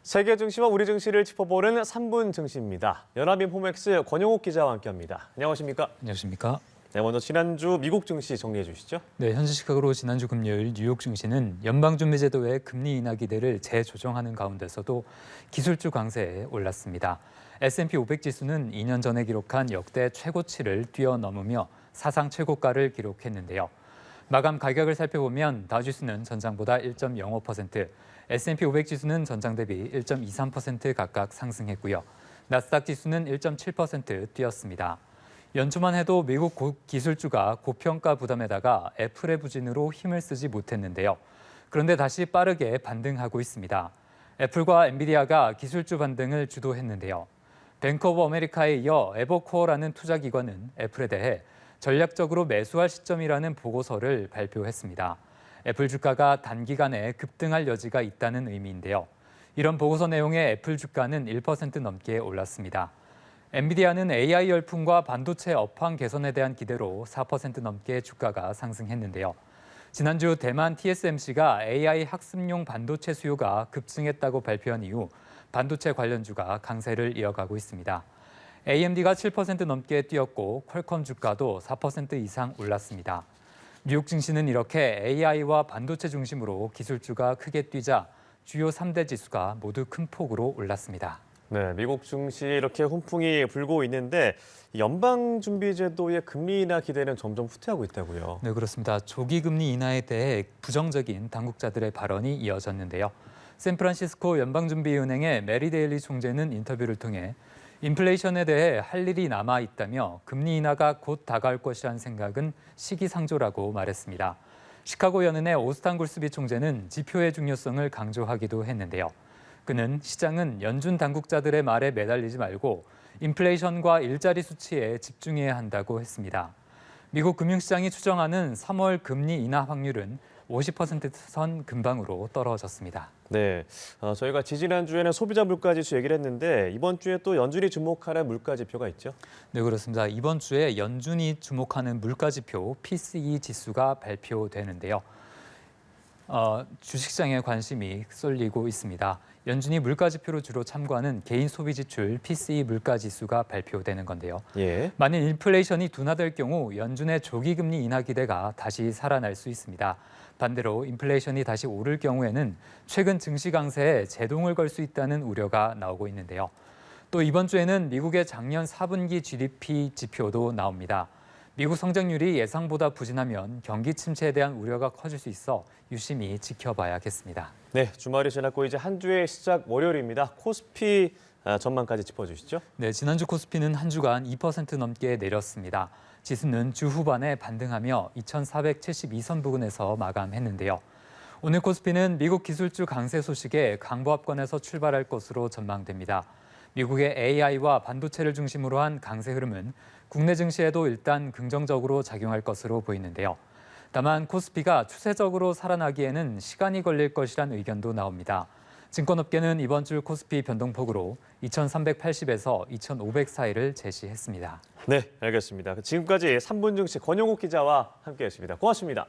세계 증시와 우리 증시를 짚어보는 3분 증시입니다. 연합인포맥스 권영욱 기자와 함께합니다. 안녕하십니까? 안녕하십니까? 네, 먼저 지난주 미국 증시 정리해 주시죠. 네, 현지 시각으로 지난주 금요일 뉴욕 증시는 연방준비제도의 금리 인하 기대를 재조정하는 가운데서도 기술주 강세에 올랐습니다. S&P 500 지수는 2년 전에 기록한 역대 최고치를 뛰어넘으며 사상 최고가를 기록했는데요. 마감 가격을 살펴보면 다우지수는 전장보다 1.05%, S&P 500 지수는 전장 대비 1.23% 각각 상승했고요. 나스닥 지수는 1.7% 뛰었습니다. 연초만 해도 미국 기술주가 고평가 부담에다가 애플의 부진으로 힘을 쓰지 못했는데요. 그런데 다시 빠르게 반등하고 있습니다. 애플과 엔비디아가 기술주 반등을 주도했는데요. 뱅크 오브 아메리카에 이어 에버코어라는 투자기관은 애플에 대해 전략적으로 매수할 시점이라는 보고서를 발표했습니다. 애플 주가가 단기간에 급등할 여지가 있다는 의미인데요. 이런 보고서 내용에 애플 주가는 1% 넘게 올랐습니다. 엔비디아는 AI 열풍과 반도체 업황 개선에 대한 기대로 4% 넘게 주가가 상승했는데요. 지난주 대만 TSMC가 AI 학습용 반도체 수요가 급증했다고 발표한 이후 반도체 관련주가 강세를 이어가고 있습니다. AMD가 7% 넘게 뛰었고 퀄컴 주가도 4% 이상 올랐습니다. 뉴욕 증시는 이렇게 AI와 반도체 중심으로 기술주가 크게 뛰자 주요 3대 지수가 모두 큰 폭으로 올랐습니다. 네, 미국 증시 이렇게 훈풍이 불고 있는데 연방준비제도의 금리 인하 기대는 점점 후퇴하고 있다고요. 네, 그렇습니다. 조기 금리 인하에 대해 부정적인 당국자들의 발언이 이어졌는데요. 샌프란시스코 연방준비은행의 메리 데일리 총재는 인터뷰를 통해 인플레이션에 대해 할 일이 남아 있다며 금리 인하가 곧 다가올 것이라는 생각은 시기상조라고 말했습니다. 시카고 연은의 오스탄 굴스비 총재는 지표의 중요성을 강조하기도 했는데요. 그는 시장은 연준 당국자들의 말에 매달리지 말고 인플레이션과 일자리 수치에 집중해야 한다고 했습니다. 미국 금융시장이 추정하는 3월 금리 인하 확률은 50%선 근방으로 떨어졌습니다. 네, 저희가 지지난주에는 소비자 물가지수 얘기를 했는데 이번 주에 또 연준이 주목하는 물가지표가 있죠? 네, 그렇습니다. 이번 주에 연준이 주목하는 물가지표 PCE 지수가 발표되는데요. 주식시장에 관심이 쏠리고 있습니다. 연준이 물가지표로 주로 참고하는 개인 소비 지출 PCE 물가지수가 발표되는 건데요. 예. 만일 인플레이션이 둔화될 경우 연준의 조기 금리 인하 기대가 다시 살아날 수 있습니다. 반대로 인플레이션이 다시 오를 경우에는 최근 증시 강세에 제동을 걸 수 있다는 우려가 나오고 있는데요. 또 이번 주에는 미국의 작년 4분기 GDP 지표도 나옵니다. 미국 성장률이 예상보다 부진하면 경기 침체에 대한 우려가 커질 수 있어 유심히 지켜봐야겠습니다. 네, 주말이 지났고 이제 한 주의 시작 월요일입니다. 코스피 전망까지 짚어주시죠. 네, 지난주 코스피는 한 주간 2% 넘게 내렸습니다. 지수는 주 후반에 반등하며 2,472선 부근에서 마감했는데요. 오늘 코스피는 미국 기술주 강세 소식에 강보합권에서 출발할 것으로 전망됩니다. 미국의 AI와 반도체를 중심으로 한 강세 흐름은 국내 증시에도 일단 긍정적으로 작용할 것으로 보이는데요. 다만 코스피가 추세적으로 살아나기에는 시간이 걸릴 것이란 의견도 나옵니다. 증권업계는 이번 주 코스피 변동폭으로 2,380에서 2,500 사이를 제시했습니다. 네, 알겠습니다. 지금까지 3분 증시 권영욱 기자와 함께했습니다. 고맙습니다.